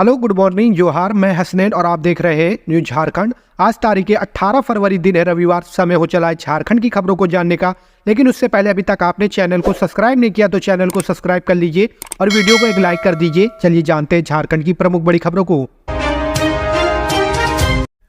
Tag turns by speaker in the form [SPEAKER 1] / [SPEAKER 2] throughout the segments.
[SPEAKER 1] Hello, good morning, जोहार। मैं हसनैन और आप देख रहे हैं न्यूज झारखंड। आज तारीख 18 फरवरी दिन है, रविवार। समय हो चला है झारखंड की खबरों को जानने का, लेकिन उससे पहले अभी तक आपने चैनल को सब्सक्राइब नहीं किया तो चैनल को सब्सक्राइब कर लीजिए और वीडियो को एक लाइक कर दीजिए। चलिए जानते हैं झारखंड की प्रमुख बड़ी खबरों को।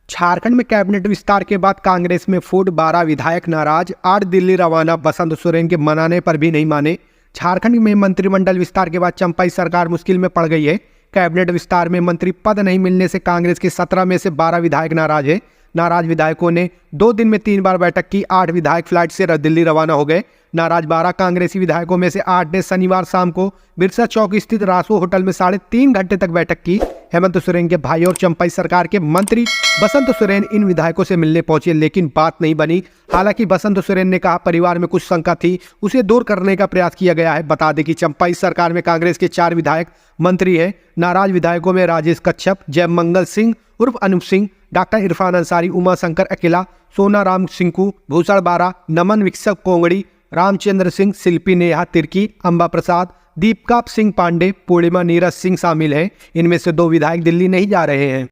[SPEAKER 1] झारखंड में कैबिनेट विस्तार के बाद कांग्रेस में फूट, 12 विधायक नाराज, 8 दिल्ली रवाना। बसंत सोरेन के मनाने पर भी नहीं माने। झारखंड में मंत्रिमंडल विस्तार के बाद चंपाई सरकार मुश्किल में पड़ गई है। कैबिनेट विस्तार में मंत्री पद नहीं मिलने से कांग्रेस के 17 में से 12 विधायक नाराज है। नाराज विधायकों ने 2 दिन में 3 बार बैठक की। 8 विधायक फ्लाइट से दिल्ली रवाना हो गए। नाराज 12 कांग्रेसी विधायकों में से 8 ने शनिवार शाम को बिरसा चौक स्थित रासो होटल में 3.5 घंटे तक बैठक की। हेमंत सोरेन के भाई और चंपाई सरकार के मंत्री बसंत सोरेन इन विधायकों से मिलने पहुंचे, लेकिन बात नहीं बनी। हालांकि बसंत सोरेन ने कहा परिवार में कुछ शंका थी, उसे दूर करने का प्रयास किया गया है। बता दें कि चंपाई सरकार में कांग्रेस के 4 विधायक मंत्री हैं। नाराज विधायकों में राजेश कच्छप, जयमंगल सिंह उर्फ अनूप सिंह, डॉक्टर इरफान अंसारी, उमा शंकर अकेला, सोना राम सिंकू, भूषण बारा, नमन विकसक कोंगड़ी, रामचंद्र सिंह, शिल्पी नेहा तिर्की, अंबा प्रसाद, दीपका सिंह पांडे, पूर्णिमा नीरज सिंह शामिल हैं। इनमें से 2 विधायक दिल्ली नहीं जा रहे हैं।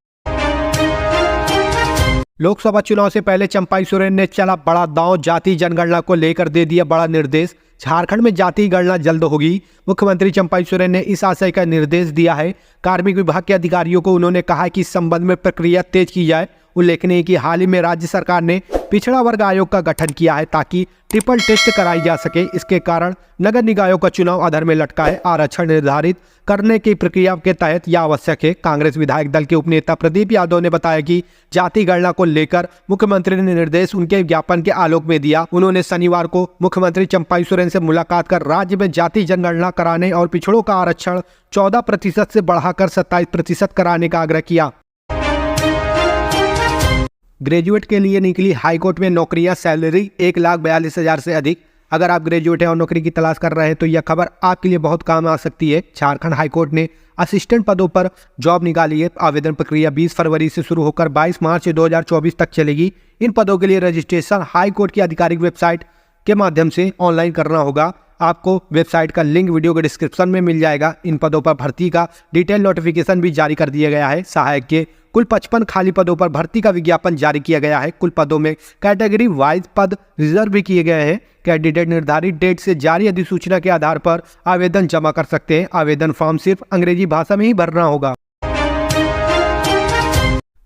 [SPEAKER 1] लोकसभा चुनाव से पहले चंपाई सोरेन ने चला बड़ा दांव। जाति जनगणना को लेकर दे दिया बड़ा निर्देश। झारखंड में जाति गणना जल्द होगी। मुख्यमंत्री चंपाई सोरेन ने इस आशय का निर्देश दिया है। कार्मिक विभाग के अधिकारियों को उन्होंने कहा कि इस संबंध में प्रक्रिया तेज की जाए। उल्लेखनीय है कि हाल ही में राज्य सरकार ने पिछड़ा वर्ग आयोग का गठन किया है ताकि ट्रिपल टेस्ट कराई जा सके। इसके कारण नगर निकायों का चुनाव अधर में लटका है। आरक्षण निर्धारित करने की प्रक्रिया के तहत यह आवश्यक है। कांग्रेस विधायक दल के उपनेता प्रदीप यादव ने बताया कि जाति गणना को लेकर मुख्यमंत्री ने निर्देश उनके ज्ञापन के आलोक में दिया। उन्होंने शनिवार को मुख्यमंत्री चंपाई सोरेन से मुलाकात कर राज्य में जाति जनगणना कराने और पिछड़ों का आरक्षण 14% से बढ़ाकर 27% कराने का आग्रह किया। ग्रेजुएट के लिए निकली हाईकोर्ट में नौकरियां, सैलरी 1,42,000 से अधिक। अगर आप ग्रेजुएट हैं और नौकरी की तलाश कर रहे हैं तो यह खबर आपके लिए बहुत काम आ सकती है। झारखंड हाईकोर्ट ने असिस्टेंट पदों पर जॉब निकाली है। आवेदन प्रक्रिया 20 फरवरी से शुरू होकर 22 मार्च 2024 तक चलेगी। इन पदों के लिए रजिस्ट्रेशन हाईकोर्ट की आधिकारिक वेबसाइट के माध्यम से ऑनलाइन करना होगा। आपको वेबसाइट का लिंक वीडियो के डिस्क्रिप्शन में मिल जाएगा। इन पदों पर भर्ती का डिटेल नोटिफिकेशन भी जारी कर दिया गया है। सहायक के कुल 55 खाली पदों पर भर्ती का विज्ञापन जारी किया गया है। कुल पदों में कैटेगरी वाइज पद रिजर्व भी किए गए हैं। कैंडिडेट निर्धारित डेट से जारी अधिसूचना के आधार पर आवेदन जमा कर सकते हैं। आवेदन फॉर्म सिर्फ अंग्रेजी भाषा में ही भरना होगा।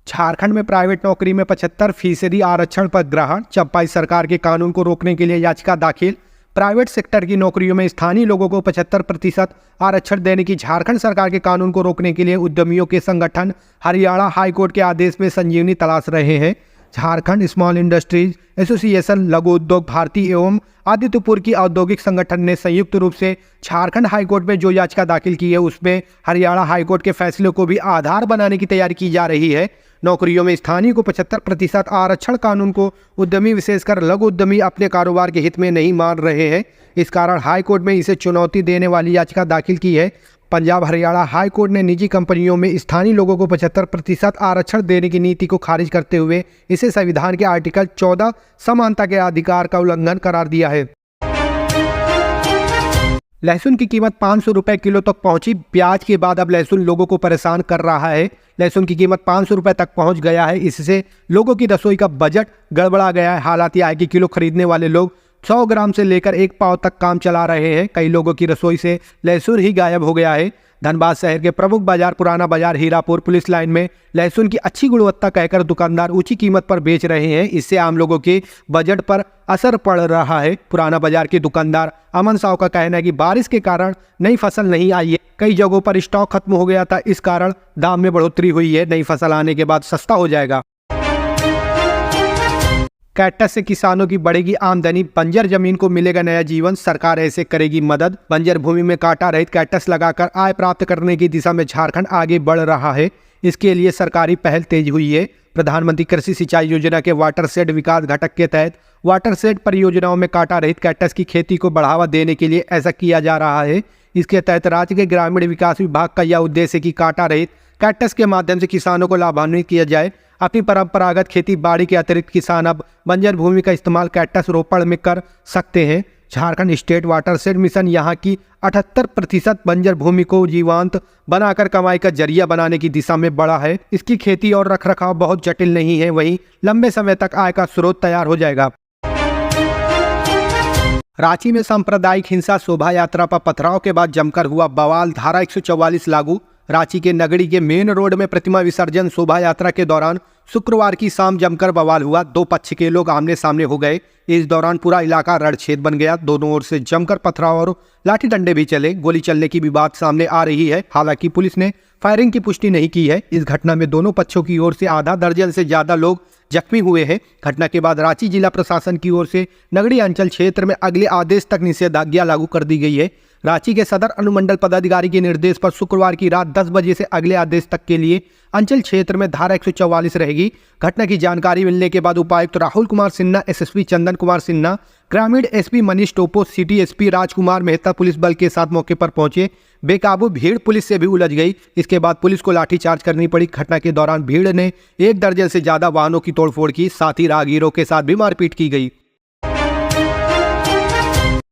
[SPEAKER 1] झारखंड में प्राइवेट नौकरी में 75% आरक्षण पर ग्रहण। चंपाई सरकार के कानून को रोकने के लिए याचिका दाखिल। प्राइवेट सेक्टर की नौकरियों में स्थानीय लोगों को 75% आरक्षण देने की झारखंड सरकार के कानून को रोकने के लिए उद्यमियों के संगठन हरियाणा हाईकोर्ट के आदेश में संजीवनी तलाश रहे हैं। झारखंड स्मॉल इंडस्ट्रीज एसोसिएशन, लघु उद्योग भारती एवं आदित्यपुर की औद्योगिक संगठन ने संयुक्त रूप से झारखंड हाईकोर्ट में जो याचिका दाखिल की है उसमें हरियाणा हाईकोर्ट के फैसले को भी आधार बनाने की तैयारी की जा रही है। नौकरियों में स्थानीय को 75% आरक्षण कानून को उद्यमी विशेषकर लघु उद्यमी अपने कारोबार के हित में नहीं मान रहे हैं। इस कारण हाईकोर्ट में इसे चुनौती देने वाली याचिका दाखिल की है। पंजाब हरियाणा हाईकोर्ट ने निजी कंपनियों में स्थानीय लोगों को 75% आरक्षण देने की नीति को खारिज करते हुए इसे संविधान के आर्टिकल 14 समानता के अधिकार का उल्लंघन करार दिया है। लहसुन की कीमत 500 रुपए किलो तक पहुंची। प्याज के बाद अब लहसुन लोगों को परेशान कर रहा है। लहसुन की कीमत 500 रुपए तक पहुंच गया है। इससे लोगों की रसोई का बजट गड़बड़ा गया है। हालात यह है कि किलो खरीदने वाले लोग 100 ग्राम से लेकर 1 पाव तक काम चला रहे हैं। कई लोगों की रसोई से लहसुन ही गायब हो गया है। धनबाद शहर के प्रमुख बाजार पुराना बाजार, हीरापुर पुलिस लाइन में लहसुन की अच्छी गुणवत्ता कहकर दुकानदार ऊंची कीमत पर बेच रहे हैं। इससे आम लोगों के बजट पर असर पड़ रहा है। पुराना बाजार के दुकानदार अमन साव का कहना है कि बारिश के कारण नई फसल नहीं आई है। कई जगहों पर स्टॉक खत्म हो गया था, इस कारण दाम में बढ़ोतरी हुई है। नई फसल आने के बाद सस्ता हो जाएगा। कैक्टस से किसानों की बढ़ेगी आमदनी, बंजर जमीन को मिलेगा नया जीवन, सरकार ऐसे करेगी मदद। बंजर भूमि में कांटा रहित कैक्टस लगाकर आय प्राप्त करने की दिशा में झारखंड आगे बढ़ रहा है। इसके लिए सरकारी पहल तेज हुई है। प्रधानमंत्री कृषि सिंचाई योजना के वाटरशेड विकास घटक के तहत वाटरशेड परियोजनाओं में कांटा रहित कैक्टस की खेती को बढ़ावा देने के लिए ऐसा किया जा रहा है। इसके तहत राज्य के ग्रामीण विकास विभाग का यह उद्देश्य है कि कांटा रहित कैक्टस के माध्यम से किसानों को लाभान्वित किया जाए। अपनी परंपरागत खेती बाड़ी के अतिरिक्त किसान अब बंजर भूमि का इस्तेमाल कैक्टस रोपण में कर सकते हैं। झारखंड स्टेट वाटरशेड मिशन यहाँ की 78% बंजर भूमि को जीवंत बनाकर कमाई का जरिया बनाने की दिशा में बढ़ा है। इसकी खेती और रखरखाव बहुत जटिल नहीं है, वहीं लंबे समय तक आय का स्रोत तैयार हो जाएगा। रांची में सांप्रदायिक हिंसा शोभा यात्रा पर पथराव के बाद जमकर हुआ बवाल, धारा 144 लागू। रांची के नगड़ी के मेन रोड में प्रतिमा विसर्जन शोभा यात्रा के दौरान शुक्रवार की शाम जमकर बवाल हुआ। दो पक्ष के लोग आमने सामने हो गए। इस दौरान पूरा इलाका रणछेद बन गया। दोनों ओर से जमकर पथराव और लाठी डंडे भी चले। गोली चलने की भी बात सामने आ रही है। हालांकि पुलिस ने फायरिंग की पुष्टि नहीं की है। इस घटना में दोनों पक्षों की ओर से आधा दर्जन से ज्यादा लोग जख्मी हुए हैं। घटना के बाद रांची जिला प्रशासन की ओर से नगड़ी अंचल क्षेत्र में अगले आदेश तक निषेधाज्ञा लागू कर दी गई है। रांची के सदर अनुमंडल पदाधिकारी के निर्देश पर शुक्रवार की रात 10 बजे से अगले आदेश तक के लिए अंचल क्षेत्र में धारा 144 रहेगी। घटना की जानकारी मिलने के बाद उपायुक्त राहुल कुमार सिन्हा, एसएसपी चंदन कुमार सिन्हा, ग्रामीण एसपी मनीष टोपो, सिटी एसपी राजकुमार मेहता पुलिस बल के साथ मौके पर पहुंचे। बेकाबू भीड़ पुलिस से भी उलझ गई। इसके बाद पुलिस को लाठीचार्ज करनी पड़ी। घटना के दौरान भीड़ ने 1 दर्जन से ज्यादा वाहनों की तोड़फोड़ की, साथ ही राहगीरों के साथ भी मारपीट की गई।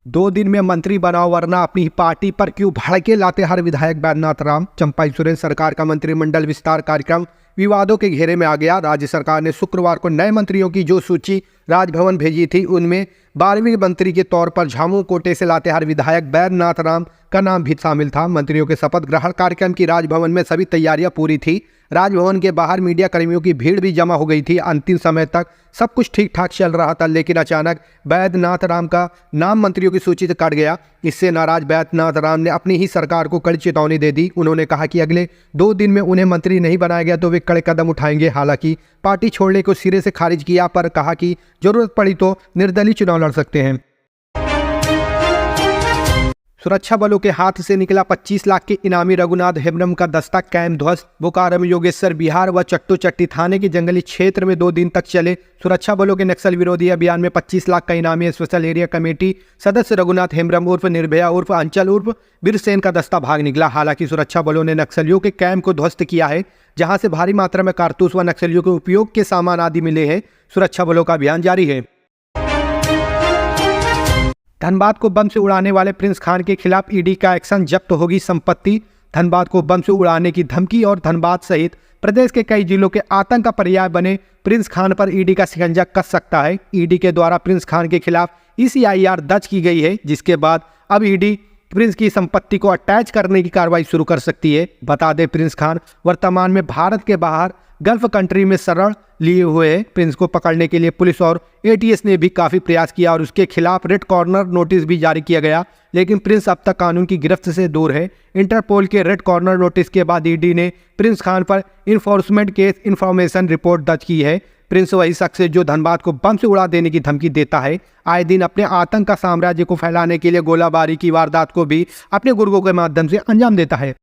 [SPEAKER 1] 2 दिन में मंत्री बनाओ वरना अपनी पार्टी पर क्यों भड़के लातेहार विधायक बैद्यनाथ राम। चंपाई सोरेन सरकार का मंत्रिमंडल विस्तार कार्यक्रम विवादों के घेरे में आ गया। राज्य सरकार ने शुक्रवार को नए मंत्रियों की जो सूची राजभवन भेजी थी, उनमें 12वें मंत्री के तौर पर झामू कोटे से लातेहार विधायक बैद्यनाथ राम का नाम भी शामिल था। मंत्रियों के शपथ ग्रहण कार्यक्रम की राजभवन में सभी तैयारियां पूरी थी। राजभवन के बाहर मीडिया कर्मियों की भीड़ भी जमा हो गई थी। अंतिम समय तक सब कुछ ठीक ठाक चल रहा था, लेकिन अचानक बैद्यनाथ राम का नाम मंत्रियों की सूची से कट गया। इससे नाराज बैद्यनाथ राम ने अपनी ही सरकार को कड़ी चेतावनी दे दी। उन्होंने कहा कि अगले 2 दिन में उन्हें मंत्री नहीं बनाया गया तो वे कड़े कदम उठाएंगे। हालांकि पार्टी छोड़ने को सिरे से खारिज किया, पर कहा कि जरूरत पड़ी तो निर्दलीय चुनाव लड़ सकते हैं। सुरक्षा बलों के हाथ से निकला 25 लाख के इनामी रघुनाथ हेम्ब्रम का दस्ता कैंप ध्वस्त। बोकारो में योगेश्वर बिहार व चट्टोचट्टी थाने के जंगली क्षेत्र में 2 दिन तक चले सुरक्षा बलों के नक्सल विरोधी अभियान में 25 लाख का इनामी स्पेशल एरिया कमेटी सदस्य रघुनाथ हेम्ब्रम उर्फ निर्भया उर्फ अंचल उर्फ बीरसेन का दस्ता भाग निकला। हालांकि सुरक्षा बलों ने नक्सलियों के कैंप को ध्वस्त किया है, जहां से भारी मात्रा में कारतूस व नक्सलियों के उपयोग के सामान आदि मिले हैं। सुरक्षा बलों का अभियान जारी है। धनबाद को बम से उड़ाने वाले प्रिंस खान के खिलाफ ईडी का एक्शन, जब्त होगी संपत्ति। धनबाद को बम से उड़ाने की धमकी और धनबाद सहित प्रदेश के कई जिलों के आतंक का पर्याय बने प्रिंस खान पर ईडी का शिकंजा कस सकता है। ईडी के द्वारा प्रिंस खान के खिलाफ ECIR दर्ज की गई है, जिसके बाद अब ईडी प्रिंस की संपत्ति को अटैच करने की कार्रवाई शुरू कर सकती है। बता दें, प्रिंस खान वर्तमान में भारत के बाहर गल्फ कंट्री में शरण लिए हुए हैं। प्रिंस को पकड़ने के लिए पुलिस और ATS ने भी काफ़ी प्रयास किया और उसके खिलाफ रेड कॉर्नर नोटिस भी जारी किया गया, लेकिन प्रिंस अब तक कानून की गिरफ्त से दूर है। इंटरपोल के रेड कॉर्नर नोटिस के बाद ईडी ने प्रिंस खान पर इन्फोर्समेंट केस इन्फॉर्मेशन रिपोर्ट दर्ज की है। प्रिंस वही शख्स है जो धनबाद को बम से उड़ा देने की धमकी देता है। आए दिन अपने आतंक का साम्राज्य को फैलाने के लिए गोलाबारी की वारदात को भी अपने गुर्गों के माध्यम से अंजाम देता है।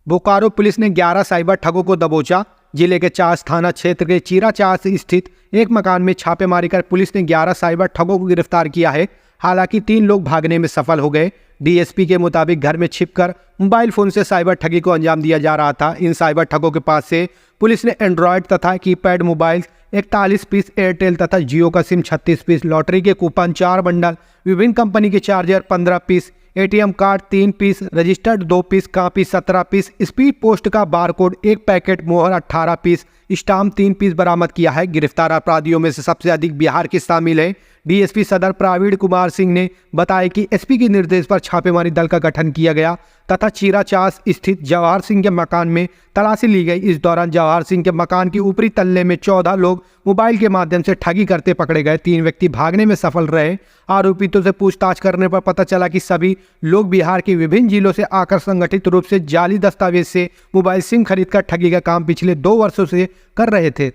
[SPEAKER 1] बोकारो पुलिस ने 11 साइबर ठगों को दबोचा। जिले के चास थाना क्षेत्र के चीरा चास स्थित एक मकान में छापेमारी कर पुलिस ने 11 साइबर ठगों को गिरफ्तार किया है। हालांकि 3 लोग भागने में सफल हो गए। DSP के मुताबिक घर में छिपकर मोबाइल फोन से साइबर ठगी को अंजाम दिया जा रहा था। इन साइबर ठगों के पास से पुलिस ने एंड्रॉयड तथा कीपैड मोबाइल 41 पीस, एयरटेल तथा जियो का सिम 36 पीस, लॉटरी के कूपन 4 बंडल, विभिन्न कंपनी के charger 15 piece, ATM card 3 piece, registered 2 piece, copy 17 piece, speed post का बारकोड 1 पैकेट, मोहर 18 पीस, स्टाम्प 3 पीस बरामद किया है। गिरफ्तार अपराधियों में से सबसे अधिक बिहार के शामिल है। DSP सदर प्रवीण कुमार सिंह ने बताया कि SP के निर्देश पर छापेमारी दल का गठन किया गया तथा चीरा चास स्थित जवाहर सिंह के मकान में तलाशी ली गई। इस दौरान जवाहर सिंह के मकान की ऊपरी तल्ले में 14 लोग मोबाइल के माध्यम से ठगी करते पकड़े गए। 3 व्यक्ति भागने में सफल रहे। आरोपितों से पूछताछ करने पर पता चला कि सभी लोग बिहार के विभिन्न जिलों से आकर संगठित रूप से जाली दस्तावेज से मोबाइल सिम खरीदकर ठगी का काम पिछले 2 वर्षों से कर रहे थे।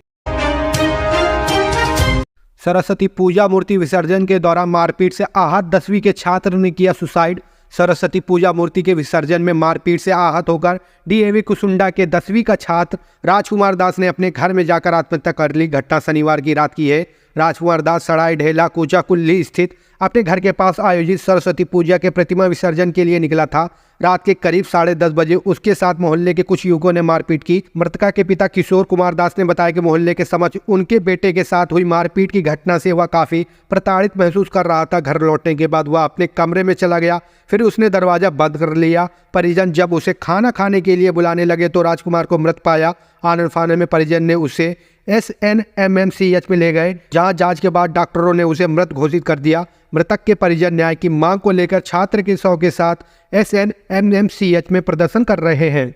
[SPEAKER 1] सरस्वती पूजा मूर्ति विसर्जन के दौरान मारपीट से आहत 10वीं के छात्र ने किया सुसाइड। सरस्वती पूजा मूर्ति के विसर्जन में मारपीट से आहत होकर DAV कुसुंडा के 10वीं का छात्र राजकुमार दास ने अपने घर में जाकर आत्महत्या कर ली। घटना शनिवार की रात की है। राजकुमार दास सड़ाई ढेला कोचाकुल्ली स्थित अपने घर के पास आयोजित सरस्वती पूजा के प्रतिमा विसर्जन के लिए निकला था। रात के करीब 10:30 बजे उसके साथ मोहल्ले के कुछ युवकों ने मारपीट की। मृतका के पिता किशोर कुमार दास ने बताया कि मोहल्ले के समक्ष उनके बेटे के साथ हुई मारपीट की घटना से वह काफी प्रताड़ित महसूस कर रहा था। घर लौटने के बाद वह अपने कमरे में चला गया, फिर उसने दरवाजा बंद कर लिया। परिजन जब उसे खाना खाने के लिए बुलाने लगे तो राजकुमार को मृत पाया। आनन फानन में परिजन ने उसे SNMMCH में ले गए, जहां जांच के बाद डॉक्टरों ने उसे मृत घोषित कर दिया। मृतक के परिजन न्याय की मांग को लेकर छात्र के शव के साथ SNMMCH में प्रदर्शन कर रहे हैं।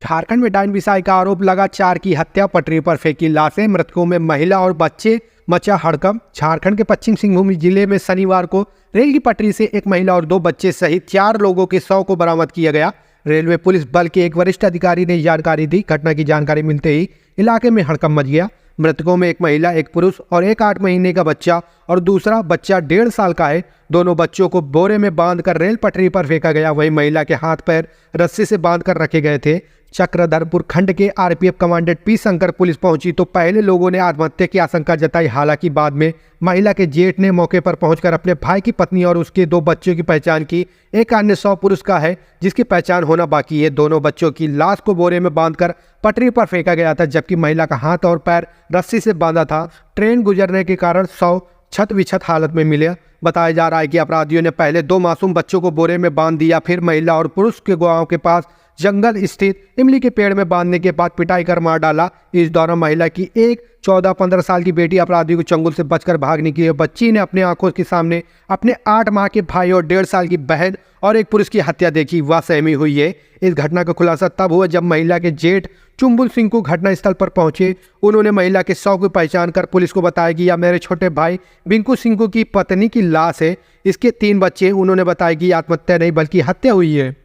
[SPEAKER 1] झारखंड में डायन विषाही का आरोप लगा, 4 की हत्या, पटरी पर फेंकी लाशें, मृतकों में महिला और बच्चे, मचा हड़कंप। झारखंड के पश्चिम सिंहभूम जिले में शनिवार को रेल की पटरी से एक महिला और 2 बच्चे सहित 4 लोगों के शव को बरामद किया गया। रेलवे पुलिस बल के एक वरिष्ठ अधिकारी ने जानकारी दी। घटना की जानकारी मिलते ही इलाके में हड़कंप मच गया। मृतकों में एक महिला, एक पुरुष और एक 8 महीने का बच्चा और दूसरा बच्चा 1.5 साल का है। दोनों बच्चों को बोरे में बांधकर रेल पटरी पर फेंका गया। वहीं महिला के हाथ पैर रस्सी से बांधकर रखे गए थे। चक्रधरपुर खंड के RPF commandant P Shankar police पहुंची तो पहले लोगों ने आत्महत्या की आशंका जताई। हालांकि बाद में महिला के जेठ ने मौके पर पहुंचकर अपने भाई की पत्नी और उसके 2 बच्चों की पहचान की। एक अन्य शव पुरुष का है जिसकी पहचान होना बाकी है। दोनों बच्चों की लाश को बोरे में बांधकर पटरी पर फेंका गया था, जबकि महिला का हाथ और पैर रस्सी से बांधा था। ट्रेन गुजरने के कारण शव छत विछत हालत में मिले। बताया जा रहा है कि अपराधियों ने पहले 2 मासूम बच्चों को बोरे में बांध दिया, फिर महिला और पुरुष के गांव के पास जंगल स्थित इमली के पेड़ में बांधने के बाद पिटाई कर मार डाला। इस दौरान महिला की एक 14-15 साल की बेटी अपराधियों के चंगुल से बचकर भाग निकली। बच्ची ने अपने आंखों के सामने अपने 8 माह के भाई और 1.5 साल की बहन और एक पुरुष की हत्या देखी। वह सहमी हुई है। इस घटना का खुलासा तब हुआ जब महिला के जेठ चुम्बुल सिंह को घटनास्थल पर पहुंचे। उन्होंने महिला के शव की पहचान कर पुलिस को बताया कि यह मेरे छोटे भाई बिंकू सिंह की पत्नी की लाश है। इसके 3 बच्चे। उन्होंने बताया कि आत्महत्या नहीं बल्कि हत्या हुई है।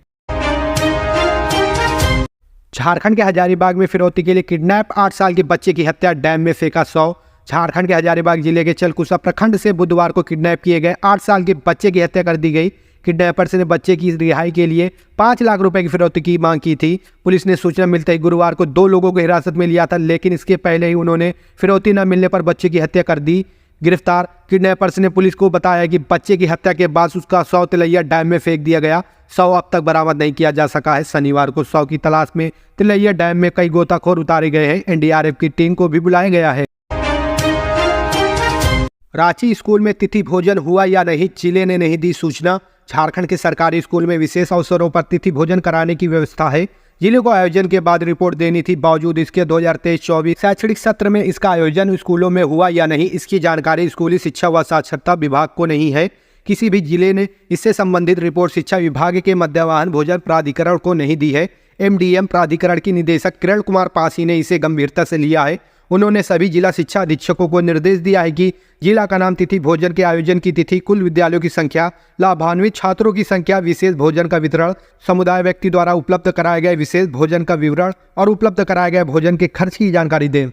[SPEAKER 1] झारखंड के हजारीबाग में फिरौती के लिए किडनैप 8 साल के बच्चे की हत्या, डैम में फेंका शव। झारखंड के हजारीबाग जिले के चलकुसा प्रखंड से बुधवार को किडनैप किए गए 8 साल के बच्चे की हत्या कर दी गई। किडनैपर्स ने बच्चे की रिहाई के लिए 5 लाख रुपए की फिरौती की मांग की थी। पुलिस ने सूचना मिलते ही गुरुवार को 2 लोगों को हिरासत में लिया था, लेकिन इसके पहले ही उन्होंने फिरौती न मिलने पर बच्चे की हत्या कर दी। गिरफ्तार किडनैपर्स ने पुलिस को बताया कि बच्चे की हत्या के बाद उसका शव तिलैया डैम में फेंक दिया गया। शव अब तक बरामद नहीं किया जा सका है। शनिवार को शव की तलाश में तिलैया डैम में कई गोताखोर उतारे गए हैं। NDRF की टीम को भी बुलाया गया है। रांची स्कूल में तिथि भोजन हुआ या नहीं, जिले ने नहीं दी सूचना। झारखंड के सरकारी स्कूल में विशेष अवसरों पर तिथि भोजन कराने की व्यवस्था है। जिले को आयोजन के बाद रिपोर्ट देनी थी। बावजूद इसके 2023-24 शैक्षणिक सत्र में इसका आयोजन स्कूलों में हुआ या नहीं, इसकी जानकारी स्कूली शिक्षा व साक्षरता विभाग को नहीं है। किसी भी जिले ने इससे संबंधित रिपोर्ट शिक्षा विभाग के मध्याह्न भोजन प्राधिकरण को नहीं दी है। MDM प्राधिकरण की निदेशक किरण कुमार पासी ने इसे गंभीरता से लिया है। उन्होंने सभी जिला शिक्षा अधीक्षकों को निर्देश दिया है कि जिला का नाम, तिथि भोजन के आयोजन की तिथि, कुल विद्यालयों की संख्या, लाभान्वित छात्रों की संख्या, विशेष भोजन का वितरण, समुदाय व्यक्ति द्वारा उपलब्ध कराए गए विशेष भोजन का विवरण और उपलब्ध कराए गए भोजन के खर्च की जानकारी दें।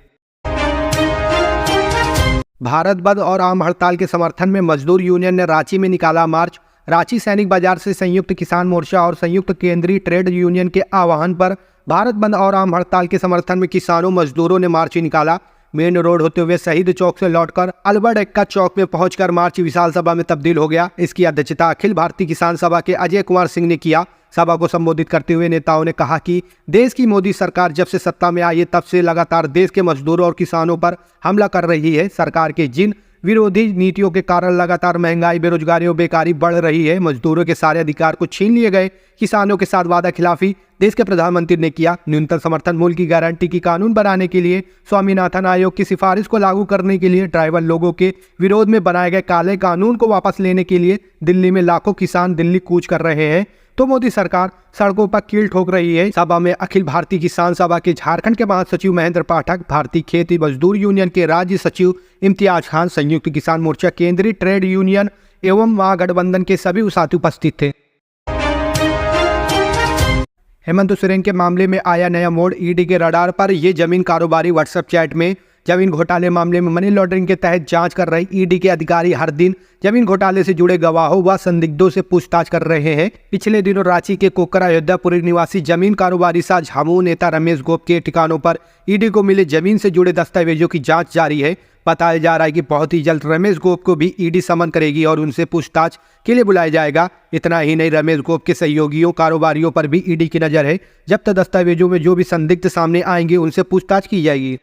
[SPEAKER 1] भारत बंद और आम हड़ताल के समर्थन में मजदूर यूनियन ने रांची में निकाला मार्च। रांची सैनिक बाजार से संयुक्त किसान मोर्चा और संयुक्त केंद्रीय ट्रेड यूनियन के आह्वान पर भारत बंद और आम हड़ताल के समर्थन में किसानों मजदूरों ने मार्च निकाला। मेन रोड होते हुए शहीद चौक से लौटकर अल्बर्ट एक्का चौक में पहुंचकर मार्च विशाल सभा में तब्दील हो गया। इसकी अध्यक्षता अखिल भारतीय किसान सभा के अजय कुमार सिंह ने किया। सभा को संबोधित करते हुए नेताओं ने कहा कि देश की मोदी सरकार जब से सत्ता में आई है तब से लगातार देश के मजदूरों और किसानों पर हमला कर रही है। सरकार के जिन विरोधी नीतियों के कारण लगातार महंगाई, बेरोजगारी और बेकारी बढ़ रही है। मजदूरों के सारे अधिकार को छीन लिए गए। किसानों के साथ वादा खिलाफी देश के प्रधानमंत्री ने किया। न्यूनतम समर्थन मूल्य की गारंटी की कानून बनाने के लिए, स्वामीनाथन आयोग की सिफारिश को लागू करने के लिए, ट्राइबल लोगों के विरोध में बनाए गए काले कानून को वापस लेने के लिए दिल्ली में लाखों किसान दिल्ली कूच कर रहे हैं, तो मोदी सरकार सड़कों पर कील ठोक रही है। सभा में अखिल भारतीय किसान सभा के झारखंड के महासचिव महेंद्र पाठक, भारतीय खेती मजदूर यूनियन के राज्य सचिव इम्तियाज खान, संयुक्त किसान मोर्चा, केंद्रीय ट्रेड यूनियन एवं महागठबंधन के सभी साथी उपस्थित थे। हेमंत सोरेन के मामले में आया नया मोड़, ईडी के रडार पर ये जमीन कारोबारी व्हाट्सएप चैट में। जमीन घोटाले मामले में मनी लॉन्ड्रिंग के तहत जांच कर रही ईडी के अधिकारी हर दिन जमीन घोटाले से जुड़े गवाहों व संदिग्धों से पूछताछ कर रहे हैं। पिछले दिनों रांची के कोकरा अयोध्यापुरी निवासी जमीन कारोबारी सा झामू नेता रमेश गोप के ठिकानों पर ईडी को मिले जमीन से जुड़े दस्तावेजों की जांच जारी है। बताया जा रहा है कि बहुत ही जल्द रमेश गोप को भी ईडी समन करेगी और उनसे पूछताछ के लिए बुलाया जाएगा। इतना ही नहीं, रमेश गोप के सहयोगियों कारोबारियों पर भी ईडी की नज़र है। जब्त दस्तावेजों में जो भी संदिग्ध सामने आएंगे उनसे पूछताछ की जाएगी।